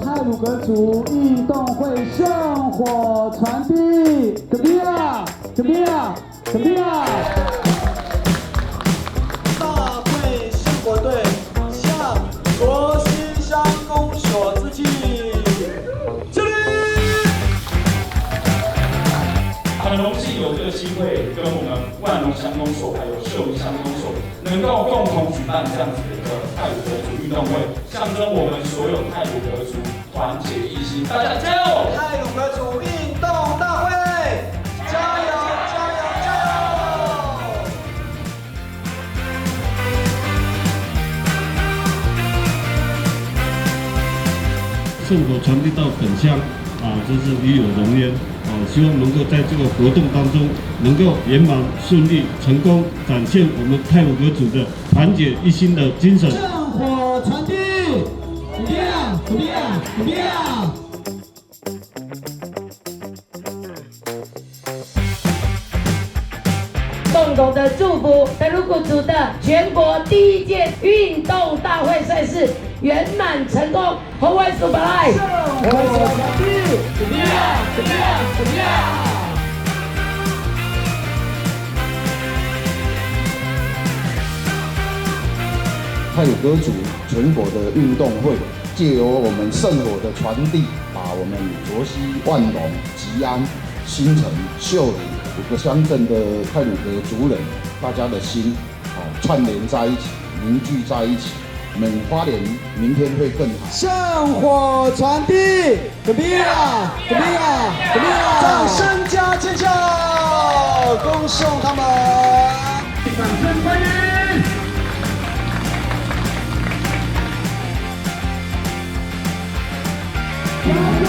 太鲁阁族运动会圣火传递，怎么样？怎么样？怎么样？大会圣火队向卓溪乡公所致敬，敬礼！很荣幸有这个机会跟我们万隆乡公所还有秀林乡公所能够共同举办这样子的一个太鲁阁族运动会，象征我们所有太鲁阁族团结一心，大家加油！太鲁阁族运动大会，加油！加油！加油！圣火传递到本乡真是与有荣焉。希望能够在这个活动当中能够圆满顺利成功，展现我们太鲁阁族的团结一心的精神。圣火传递，怎么样？怎么样？怎么样？共同的祝福太鲁阁族的全国第一届运动大会赛事圆满成功，红卫苏本来。圣火传递，怎么样？怎么样？怎么样？太鲁阁族全国的运动会，借由我们圣火的传递，把我们卓溪、万隆、吉安、新城、秀林5个乡镇的太鲁阁族人，大家的心串联在一起，凝聚在一起。我们花莲明天会更好。圣火传递，怎么样？怎么样？怎么样？掌声加尖叫，恭送他们！掌声欢迎！加油！